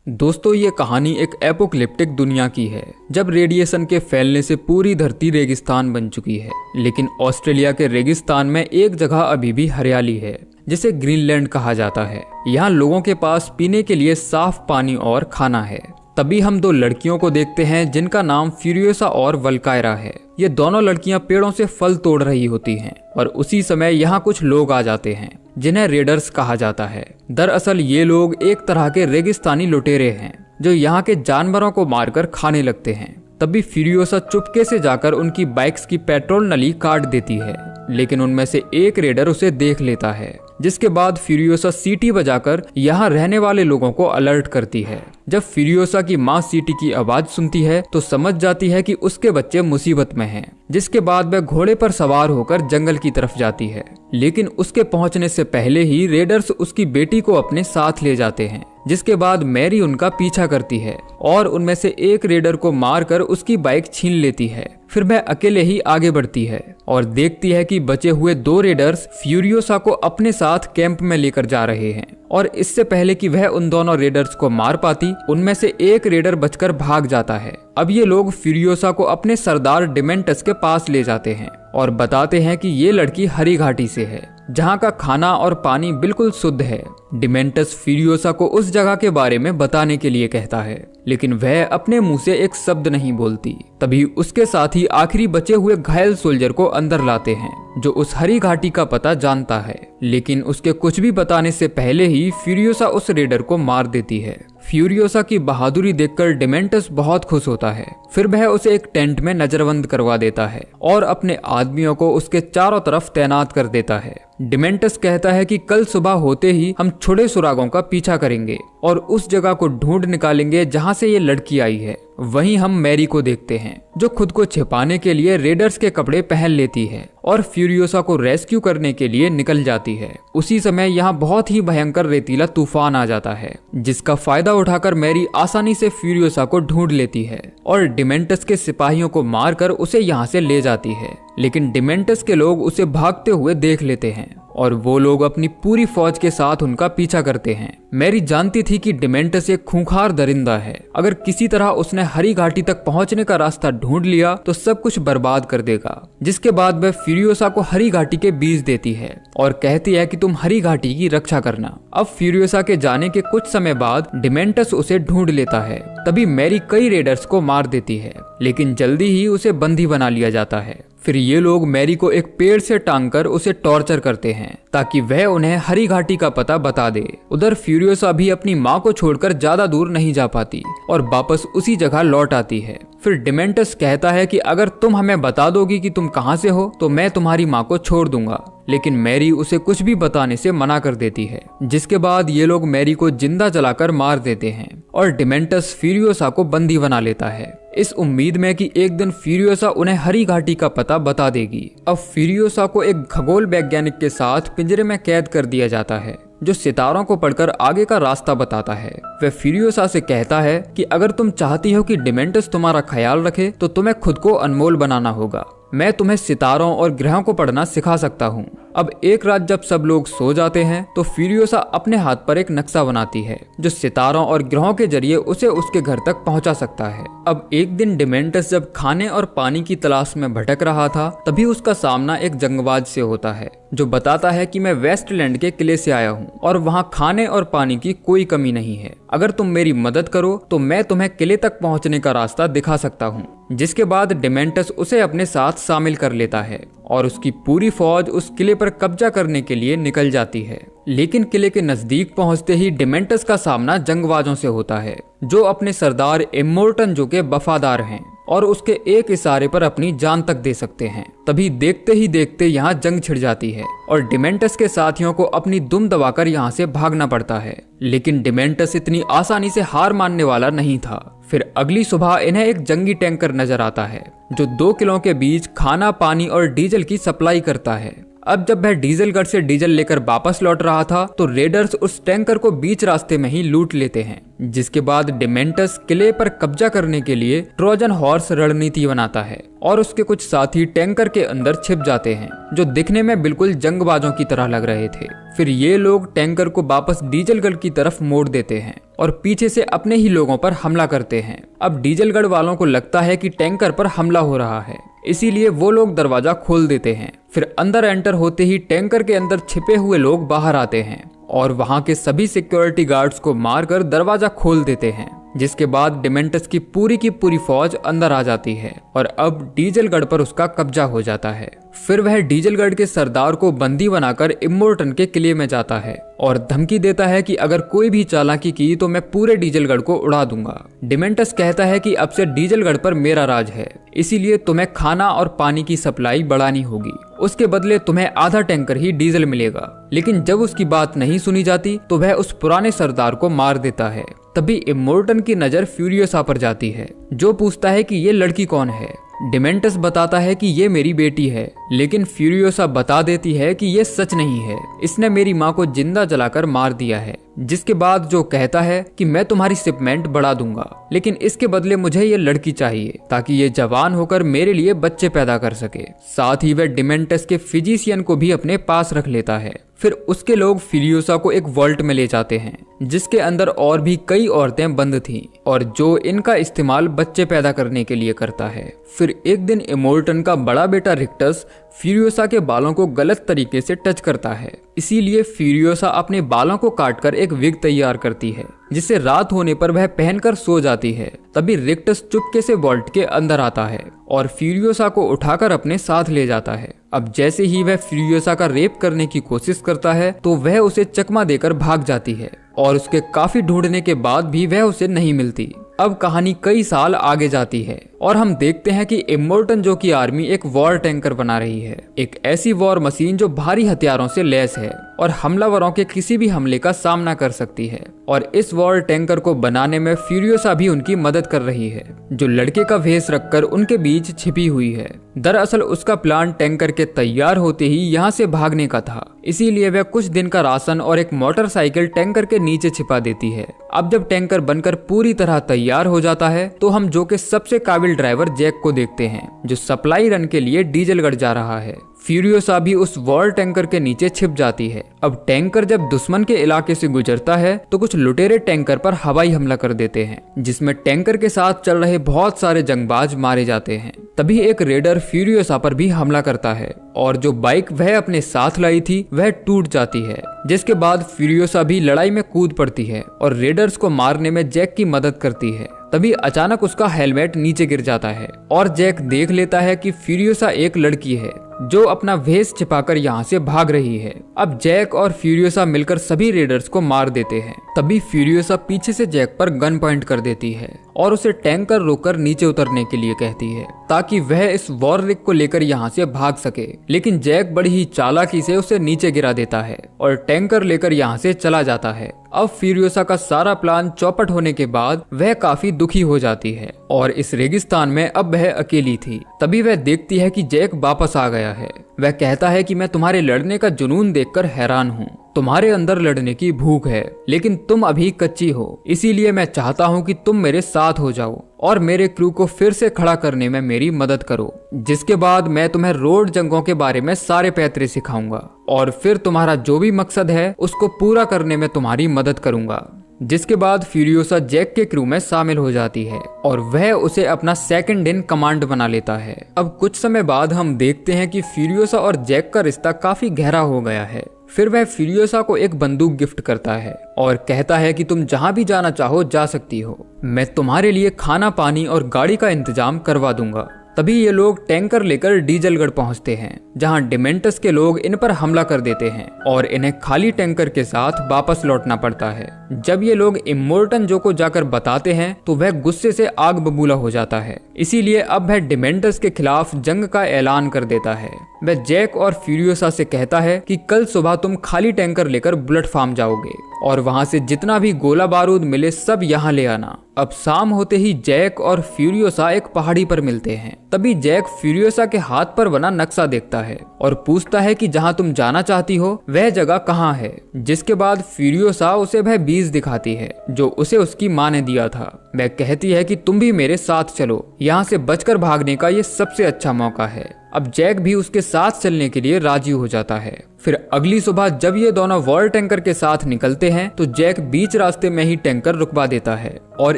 दोस्तों, ये कहानी एक एपोकलिप्टिक दुनिया की है जब रेडिएशन के फैलने से पूरी धरती रेगिस्तान बन चुकी है। लेकिन ऑस्ट्रेलिया के रेगिस्तान में एक जगह अभी भी हरियाली है जिसे ग्रीनलैंड कहा जाता है। यहाँ लोगों के पास पीने के लिए साफ पानी और खाना है। तभी हम दो लड़कियों को देखते हैं जिनका नाम फ्यूरियोसा और वल्कायरा है। ये दोनों लड़कियां पेड़ों से फल तोड़ रही होती हैं और उसी समय यहाँ कुछ लोग आ जाते हैं जिन्हें रेडर्स कहा जाता है। दरअसल ये लोग एक तरह के रेगिस्तानी लुटेरे हैं जो यहाँ के जानवरों को मारकर खाने लगते हैं। तभी फ्यूरियोसा चुपके से जाकर उनकी बाइक्स की पेट्रोल नली काट देती है, लेकिन उनमें से एक रेडर उसे देख लेता है, जिसके बाद फ्यूरियोसा सीटी बजाकर यहाँ रहने वाले लोगों को अलर्ट करती है। जब फ्यूरियोसा की माँ सीटी की आवाज सुनती है तो समझ जाती है कि उसके बच्चे मुसीबत में हैं, जिसके बाद वह घोड़े पर सवार होकर जंगल की तरफ जाती है। लेकिन उसके पहुंचने से पहले ही रेडर्स उसकी बेटी को अपने साथ ले जाते हैं, जिसके बाद मैरी उनका पीछा करती है और उनमें से एक रेडर को मारकर उसकी बाइक छीन लेती है। फिर वह अकेले ही आगे बढ़ती है और देखती है कि बचे हुए दो रेडर्स फ्यूरियोसा को अपने साथ कैंप में लेकर जा रहे हैं। और इससे पहले कि वह उन दोनों रेडर्स को मार पाती, उनमें से एक रेडर बचकर भाग जाता है। अब ये लोग फ्यूरियोसा को अपने सरदार डिमेंटस के पास ले जाते हैं और बताते हैं कि ये लड़की हरी घाटी से है, जहाँ का खाना और पानी बिल्कुल शुद्ध है। डिमेंटस फ्यूरियोसा को उस जगह के बारे में बताने के लिए कहता है, लेकिन वह अपने मुंह से एक शब्द नहीं बोलती। तभी उसके साथ ही आखिरी बचे हुए घायल सोल्जर को अंदर लाते हैं, जो उस हरी घाटी का पता जानता है। लेकिन उसके कुछ भी बताने से पहले ही फ्यूरियोसा उस रेडर को मार देती है। फ्यूरियोसा की बहादुरी देखकर डिमेंटस बहुत खुश होता है। फिर वह उसे एक टेंट में नजरबंद करवा देता है और अपने आदमियों को उसके चारों तरफ तैनात कर देता है। डिमेंटस कहता है कि कल सुबह होते ही हम छुड़े सुरागों का पीछा करेंगे और उस जगह को ढूंढ निकालेंगे जहां से ये लड़की आई है। वहीं हम मैरी को देखते हैं जो खुद को छिपाने के लिए रेडर्स के कपड़े पहन लेती है और फ्यूरियोसा को रेस्क्यू करने के लिए निकल जाती है। उसी समय यहाँ बहुत ही भयंकर रेतीला तूफान आ जाता है, जिसका फायदा उठाकर मैरी आसानी से फ्यूरियोसा को ढूंढ लेती है और डिमेंटस के सिपाहियों को मारकर उसे यहाँ से ले जाती है। लेकिन डिमेंटस के लोग उसे भागते हुए देख लेते हैं और वो लोग अपनी पूरी फौज के साथ उनका पीछा करते हैं। मैरी जानती थी कि डिमेंटस एक खूंखार दरिंदा है। अगर किसी तरह उसने हरी घाटी तक पहुंचने का रास्ता ढूंढ लिया तो सब कुछ बर्बाद कर देगा। जिसके बाद वह फ्यूरियोसा को हरी घाटी के बीज देती है और कहती है कि तुम हरी घाटी की रक्षा करना। अब फ्यूरियोसा के जाने के कुछ समय बाद डिमेंटस उसे ढूंढ लेता है। तभी मैरी कई रेडर्स को मार देती है, लेकिन जल्दी ही उसे बंदी बना लिया जाता है। फिर ये लोग मैरी को एक पेड़ से टांगकर उसे टॉर्चर करते हैं ताकि वह उन्हें हरी घाटी का पता बता दे। उधर फ्यूरियोसा भी अपनी माँ को छोड़कर ज्यादा दूर नहीं जा पाती और वापस उसी जगह लौट आती है। फिर डिमेंटस कहता है कि अगर तुम हमें बता दोगी कि तुम कहाँ से हो तो मैं तुम्हारी माँ को छोड़ दूंगा। लेकिन मैरी उसे कुछ भी बताने से मना कर देती है, जिसके बाद ये लोग मैरी को जिंदा जलाकर मार देते हैं और डिमेंटस फ्यूरियोसा को बंदी बना लेता है, इस उम्मीद में कि एक दिन फ्यूरियोसा उन्हें हरी घाटी का पता बता देगी। अब फ्यूरियोसा को एक खगोल वैज्ञानिक के साथ पिंजरे में कैद कर दिया जाता है, जो सितारों को पढ़कर आगे का रास्ता बताता है। वह फ्यूरियोसा से कहता है कि अगर तुम चाहती हो कि डिमेंटस तुम्हारा ख्याल रखे तो तुम्हें खुद को अनमोल बनाना होगा। मैं तुम्हें सितारों और ग्रहों को पढ़ना सिखा सकता हूँ। अब एक रात जब सब लोग सो जाते हैं तो फ्यूरियोसा अपने हाथ पर एक नक्शा बनाती है जो सितारों और ग्रहों के जरिए उसे उसके घर तक पहुंचा सकता है। अब एक दिन डिमेंटस जब खाने और पानी की तलाश में भटक रहा था, तभी उसका सामना एक जंगबाज से होता है जो बताता है कि मैं वेस्टलैंड के किले से आया हूँ और वहाँ खाने और पानी की कोई कमी नहीं है। अगर तुम मेरी मदद करो तो मैं तुम्हें किले तक पहुँचने का रास्ता दिखा सकता हूँ। जिसके बाद डिमेंटस उसे अपने साथ शामिल कर लेता है और उसकी पूरी फौज उस किले पर कब्जा करने के लिए निकल जाती है। लेकिन किले के नजदीक पहुंचते ही डिमेंटस का सामना जंगबाजों से होता है जो अपने सरदार इमोर्टन के वफादार हैं और उसके एक इशारे पर अपनी जान तक दे सकते हैं। तभी देखते ही देखते यहाँ जंग छिड़ जाती है और डिमेंटस के साथियों को अपनी दुम दबाकर यहाँ से भागना पड़ता है। लेकिन डिमेंटस इतनी आसानी से हार मानने वाला नहीं था। फिर अगली सुबह इन्हें एक जंगी टैंकर नजर आता है जो 2 किलों के बीच खाना, पानी और डीजल की सप्लाई करता है। अब जब वह डीजलगढ़ से डीजल लेकर वापस लौट रहा था तो रेडर्स उस टैंकर को बीच रास्ते में ही लूट लेते हैं, जिसके बाद डिमेंटस किले पर कब्जा करने के लिए ट्रोजन हॉर्स रणनीति बनाता है और उसके कुछ साथी टैंकर के अंदर छिप जाते हैं, जो दिखने में बिल्कुल जंगबाजों की तरह लग रहे थे। फिर ये लोग टैंकर को वापस डीजलगढ़ की तरफ मोड़ देते हैं और पीछे से अपने ही लोगों पर हमला करते हैं। अब डीजलगढ़ वालों को लगता है कि टैंकर पर हमला हो रहा है, इसीलिए वो लोग दरवाजा खोल देते हैं। फिर अंदर एंटर होते ही टैंकर के अंदर छिपे हुए लोग बाहर आते हैं और वहां के सभी सिक्योरिटी गार्ड्स को मारकर दरवाजा खोल देते हैं, जिसके बाद डिमेंटस की पूरी फौज अंदर आ जाती है और अब डीजलगढ़ पर उसका कब्जा हो जाता है। फिर वह डीजलगढ़ के सरदार को बंदी बनाकर इमोर्टन के किले में जाता है और धमकी देता है कि अगर कोई भी चालाकी की तो मैं पूरे डीजलगढ़ को उड़ा दूंगा। डिमेंटस कहता है कि अब से डीजलगढ़ पर मेरा राज है, इसीलिए तुम्हें खाना और पानी की सप्लाई बढ़ानी होगी, उसके बदले तुम्हें आधा टैंकर ही डीजल मिलेगा। लेकिन जब उसकी बात नहीं सुनी जाती तो वह उस पुराने सरदार को मार देता है। तभी इमोर्टन की नजर फ्यूरियोसा पर जाती है, जो पूछता है कि ये लड़की कौन है। डिमेंटस बताता है कि ये मेरी बेटी है, लेकिन फ्यूरियोसा बता देती है कि ये सच नहीं है, इसने मेरी माँ को जिंदा जलाकर मार दिया है। जिसके बाद जो कहता है कि मैं तुम्हारी शिपमेंट बढ़ा दूंगा, लेकिन इसके बदले मुझे ये लड़की चाहिए ताकि ये जवान होकर मेरे लिए बच्चे पैदा कर सके। साथ ही वह डिमेंटस के फिजिशियन को भी अपने पास रख लेता है। फिर उसके लोग फ्यूरियोसा को एक वॉल्ट में ले जाते हैं, जिसके अंदर और भी कई औरतें बंद थीं और जो इनका इस्तेमाल बच्चे पैदा करने के लिए करता है। फिर एक दिन इमोर्टन का बड़ा बेटा रिक्टस फ्यूरियोसा के बालों को गलत तरीके से टच करता है, इसीलिए फ्यूरियोसा अपने बालों को काटकर एक विग तैयार करती है, जिसे रात होने पर वह पहनकर सो जाती है। तभी रिक्टस चुपके से वॉल्ट के अंदर आता है और फ्यूरियोसा को उठाकर अपने साथ ले जाता है। अब जैसे ही वह फ्यूरियोसा का रेप करने की कोशिश करता है तो वह उसे चकमा देकर भाग जाती है और उसके काफी ढूंढने के बाद भी वह उसे नहीं मिलती। अब कहानी कई साल आगे जाती है और हम देखते हैं कि इमोर्टन जो की आर्मी एक वॉर टैंकर बना रही है, एक ऐसी वॉर मशीन जो भारी हथियारों से लैस है और हमलावरों के किसी भी हमले का सामना कर सकती है। और इस वॉर टैंकर को बनाने में फ्यूरियोसा भी उनकी मदद कर रही है, जो लड़के का भेष रखकर उनके बीच छिपी हुई है। दरअसल उसका प्लान टैंकर के तैयार होते ही यहाँ से भागने का था, इसीलिए वह कुछ दिन का राशन और एक मोटरसाइकिल टैंकर के नीचे छिपा देती है। अब जब टैंकर बनकर पूरी तरह तैयार हो जाता है तो हम जो के सबसे काबिल ड्राइवर जैक को देखते हैं, जो सप्लाई रन के लिए डीजलगढ़ जा रहा है। फ्यूरियोसा भी उस वॉर टैंकर के नीचे छिप जाती है। अब टैंकर जब दुश्मन के इलाके से गुजरता है तो कुछ लुटेरे टैंकर पर हवाई हमला कर देते हैं, जिसमें टैंकर के साथ चल रहे बहुत सारे जंगबाज मारे जाते हैं। तभी एक रेडर फ्यूरियोसा पर भी हमला करता है और जो बाइक वह अपने साथ लाई थी वह टूट जाती है, जिसके बाद फ्यूरियोसा भी लड़ाई में कूद पड़ती है और रेडर्स को मारने में जैक की मदद करती है। तभी अचानक उसका हेलमेट नीचे गिर जाता है और जैक देख लेता है कि फ्यूरियोसा एक लड़की है जो अपना भेष छिपाकर यहाँ से भाग रही है। अब जैक और फ्यूरियोसा मिलकर सभी रेडर्स को मार देते हैं। तभी फ्यूरियोसा पीछे से जैक पर गन पॉइंट कर देती है और उसे टैंकर रोककर नीचे उतरने के लिए कहती है, ताकि वह इस वॉर रिग को लेकर यहाँ से भाग सके। लेकिन जैक बड़ी ही चालाकी से उसे नीचे गिरा देता है और टैंकर लेकर यहाँ से चला जाता है। अब फ्यूरियोसा का सारा प्लान चौपट होने के बाद वह काफी दुखी हो जाती है और इस रेगिस्तान में अब वह अकेली थी। तभी वह देखती है कि जैक वापस आ गया है। वह कहता है कि मैं तुम्हारे लड़ने का जुनून देखकर हैरान हूँ, तुम्हारे अंदर लड़ने की भूख है, लेकिन तुम अभी कच्ची हो, इसीलिए मैं चाहता हूँ कि तुम मेरे साथ हो जाओ और मेरे क्रू को फिर से खड़ा करने में मेरी मदद करो। जिसके बाद मैं तुम्हें रोड जंगों के बारे में सारे पैतरे सिखाऊंगा और फिर तुम्हारा जो भी मकसद है उसको पूरा करने में तुम्हारी मदद करूंगा। जिसके बाद फ्यूरियोसा जैक के क्रू में शामिल हो जाती है और वह उसे अपना सेकंड इन कमांड बना लेता है। अब कुछ समय बाद हम देखते हैं कि फ्यूरियोसा और जैक का रिश्ता काफी गहरा हो गया है। फिर वह फ्यूरियोसा को एक बंदूक गिफ्ट करता है और कहता है कि तुम जहां भी जाना चाहो जा सकती हो, मैं तुम्हारे लिए खाना पानी और गाड़ी का इंतजाम करवा दूंगा। तभी ये लोग टैंकर लेकर डीजलगढ़ पहुंचते हैं, जहां डिमेंटस के लोग इन पर हमला कर देते हैं और इन्हें खाली टैंकर के साथ वापस लौटना पड़ता है। जब ये लोग इमोर्टन जो को जाकर बताते हैं तो वह गुस्से से आग बबूला हो जाता है, इसीलिए अब वह डिमेंटस के खिलाफ जंग का ऐलान कर देता है। वह जैक और फ्यूरियोसा से कहता है कि कल सुबह तुम खाली टैंकर लेकर बुलेट फार्म जाओगे और वहां से जितना भी गोला बारूद मिले सब यहाँ ले आना। अब शाम होते ही जैक और फ्यूरियोसा एक पहाड़ी पर मिलते हैं। तभी जैक फ्यूरियोसा के हाथ पर बना नक्शा देखता है और पूछता है कि जहाँ तुम जाना चाहती हो वह जगह कहाँ है। जिसके बाद फ्यूरियोसा उसे वह बीज दिखाती है जो उसे उसकी माँ ने दिया था। वह कहती है कि तुम भी मेरे साथ चलो, यहाँ से बचकर भागने का ये सबसे अच्छा मौका है। अब जैक भी उसके साथ चलने के लिए राजी हो जाता है। फिर अगली सुबह जब ये दोनों वॉर टैंकर के साथ निकलते हैं तो जैक बीच रास्ते में ही टैंकर रुकवा देता है और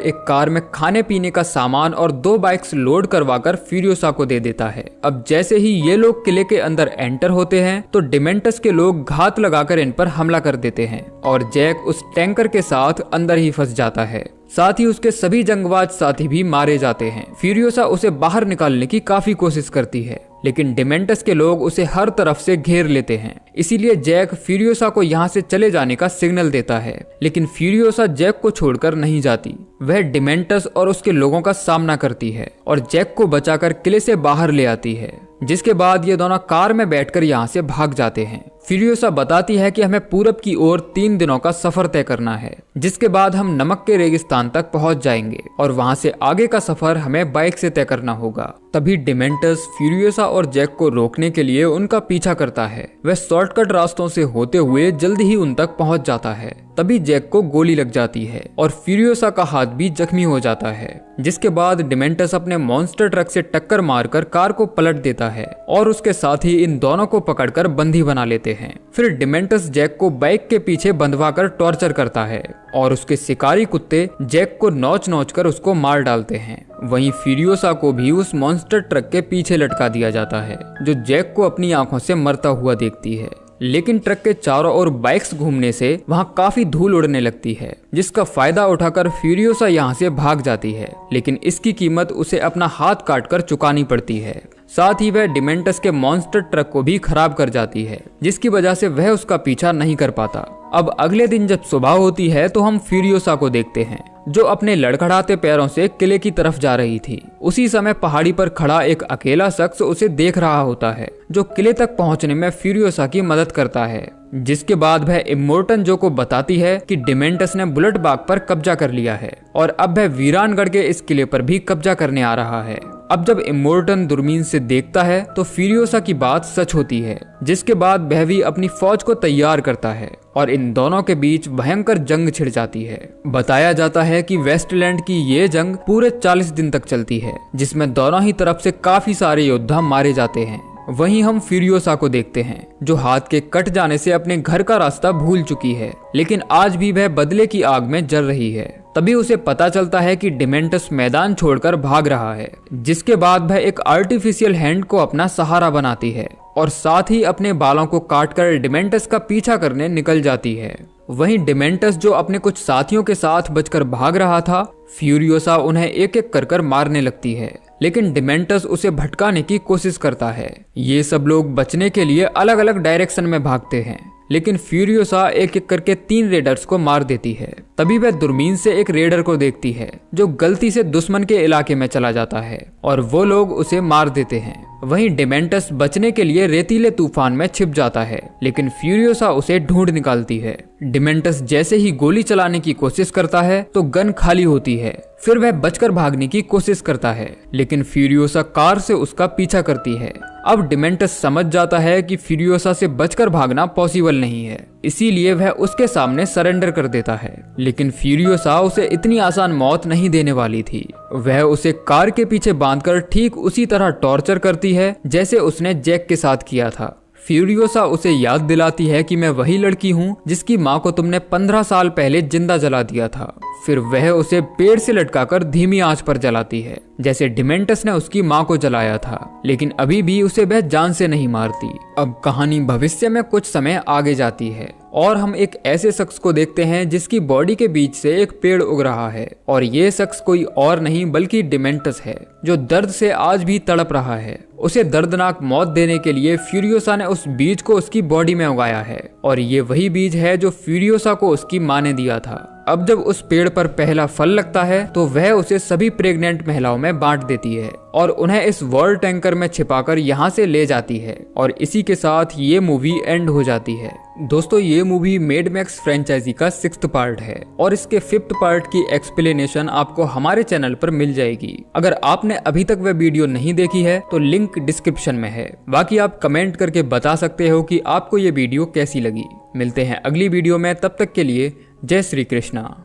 एक कार में खाने पीने का सामान और 2 बाइक्स लोड करवाकर फ्यूरियोसा को दे देता है। अब जैसे ही ये लोग किले के अंदर एंटर होते हैं तो डिमेंटस के लोग घात लगाकर इन पर हमला कर देते हैं और जैक उस टैंकर के साथ अंदर ही फंस जाता है। साथ ही उसके सभी जंगबाज साथी भी मारे जाते हैं। फ्यूरियोसा उसे बाहर निकालने की काफी कोशिश करती है लेकिन डिमेंटस के लोग उसे हर तरफ से घेर लेते हैं। इसीलिए जैक फ्यूरियोसा को यहाँ से चले जाने का सिग्नल देता है लेकिन फ्यूरियोसा जैक को छोड़कर नहीं जाती। वह डिमेंटस और उसके लोगों का सामना करती है और जैक को बचाकर किले से बाहर ले आती है। जिसके बाद ये दोनों कार में बैठकर यहाँ से भाग जाते हैं। फ्यूरियोसा बताती है कि हमें पूरब की ओर 3 दिनों का सफर तय करना है, जिसके बाद हम नमक के रेगिस्तान तक पहुंच जाएंगे और वहां से आगे का सफर हमें बाइक से तय करना होगा। तभी डिमेंटस फ्यूरियोसा और जैक को रोकने के लिए उनका पीछा करता है। वह शॉर्टकट रास्तों से होते हुए जल्द ही उन तक पहुंच जाता है। तभी जैक को गोली लग जाती है और फ्यूरियोसा का हाथ भी जख्मी हो जाता है। जिसके बाद डिमेंटस अपने मॉन्स्टर ट्रक से टक्कर मारकर कार को पलट देता है और उसके साथ ही इन दोनों को पकड़कर बंदी बना लेते हैं। फिर डिमेंटस जैक को बाइक के पीछे बंधवाकर टॉर्चर करता है और उसके शिकारी कुत्ते जैक को नोच नोच कर उसको मार डालते हैं। वहीं फ्यूरियोसा को भी उस मॉन्स्टर ट्रक के पीछे लटका दिया जाता है जो जैक को अपनी आंखों से मरता हुआ देखती है। लेकिन ट्रक के चारों ओर बाइक्स घूमने से वहां काफी धूल उड़ने लगती है, जिसका फायदा उठाकर फ्यूरियोसा यहां से भाग जाती है लेकिन इसकी कीमत उसे अपना हाथ काटकर चुकानी पड़ती है। साथ ही वह डिमेंटस के मॉन्स्टर ट्रक को भी खराब कर जाती है जिसकी वजह से वह उसका पीछा नहीं कर पाता। अब अगले दिन जब सुबह होती है तो हम फ्यूरियोसा को देखते हैं जो अपने लड़खड़ाते पैरों से किले की तरफ जा रही थी। उसी समय पहाड़ी पर खड़ा एक अकेला शख्स उसे देख रहा होता है जो किले तक पहुंचने में फ्यूरियोसा की मदद करता है। जिसके बाद वह इमोर्टन जो को बताती है कि डिमेंटस ने बुलेट बाग पर कब्जा कर लिया है और अब वह वीरानगढ़ के इस किले पर भी कब्जा करने आ रहा है। अब जब इमोर्टन दूरबीन से देखता है तो फ्यूरियोसा की बात सच होती है। जिसके बाद वह भी अपनी फौज को तैयार करता है और इन दोनों के बीच भयंकर जंग छिड़ जाती है। बताया जाता है कि वेस्टलैंड की ये जंग पूरे 40 दिन तक चलती है जिसमें दोनों ही तरफ से काफी सारे योद्धा मारे जाते हैं। वहीं हम फ्यूरियोसा को देखते हैं जो हाथ के कट जाने से अपने घर का रास्ता भूल चुकी है लेकिन आज भी वह बदले की आग में जल रही है। तभी उसे पता चलता है कि डिमेंटस मैदान छोड़कर भाग रहा है। जिसके बाद वह एक आर्टिफिशियल हैंड को अपना सहारा बनाती है और साथ ही अपने बालों को काटकर डिमेंटस का पीछा करने निकल जाती है। वहीं डिमेंटस जो अपने कुछ साथियों के साथ बचकर भाग रहा था, फ्यूरियोसा उन्हें एक एक कर मारने लगती है लेकिन डिमेंटस उसे भटकाने की कोशिश करता है। ये सब लोग बचने के लिए अलग अलग डायरेक्शन में भागते हैं लेकिन फ्यूरियोसा एक एक करके 3 रेडर्स को मार देती है। तभी वह दूरबीन से एक रेडर को देखती है जो गलती से दुश्मन के इलाके में चला जाता है और वो लोग उसे मार देते हैं। वहीं डिमेंटस बचने के लिए रेतीले तूफान में छिप जाता है लेकिन फ्यूरियोसा उसे ढूंढ निकालती है। डिमेंटस जैसे ही गोली चलाने की कोशिश करता है तो गन खाली होती है। फिर वह बचकर भागने की कोशिश करता है लेकिन फ्यूरियोसा कार से उसका पीछा करती है। अब डिमेंटस समझ जाता है कि फ्यूरियोसा से बचकर भागना पॉसिबल नहीं है, इसीलिए वह उसके सामने सरेंडर कर देता है। लेकिन फ्यूरियोसा उसे इतनी आसान मौत नहीं देने वाली थी। वह उसे कार के पीछे बांधकर ठीक उसी तरह टॉर्चर करती है जैसे उसने जैक के साथ किया था। फ्यूरियोसा उसे याद दिलाती है कि मैं वही लड़की हूँ जिसकी माँ को तुमने 15 साल पहले जिंदा जला दिया था। फिर वह उसे पेड़ से लटकाकर धीमी आंच पर जलाती है जैसे डिमेंटस ने उसकी माँ को जलाया था, लेकिन अभी भी उसे वह जान से नहीं मारती। अब कहानी भविष्य में कुछ समय आगे जाती है और हम एक ऐसे शख्स को देखते हैं जिसकी बॉडी के बीच से एक पेड़ उग रहा है और ये शख्स कोई और नहीं बल्कि डिमेंटस है जो दर्द से आज भी तड़प रहा है। उसे दर्दनाक मौत देने के लिए फ्यूरियोसा ने उस बीज को उसकी बॉडी में उगाया है और ये वही बीज है जो फ्यूरियोसा को उसकी माँ ने दिया था। अब जब उस पेड़ पर पहला फल लगता है तो वह उसे सभी प्रेग्नेंट महिलाओं में बांट देती है और उन्हें इस वर्ल्ड टैंकर में छिपाकर यहाँ से ले जाती है और इसी के साथ ये मूवी एंड हो जाती है। दोस्तों, ये मूवी मेड मैक्स फ्रेंचाइजी का 6th पार्ट है और इसके 5th पार्ट की एक्सप्लेनेशन आपको हमारे चैनल पर मिल जाएगी। अगर आपने अभी तक वह वीडियो नहीं देखी है तो लिंक डिस्क्रिप्शन में है। बाकी आप कमेंट करके बता सकते हो कि आपको ये वीडियो कैसी लगी। मिलते हैं अगली वीडियो में, तब तक के लिए जय श्री कृष्णा।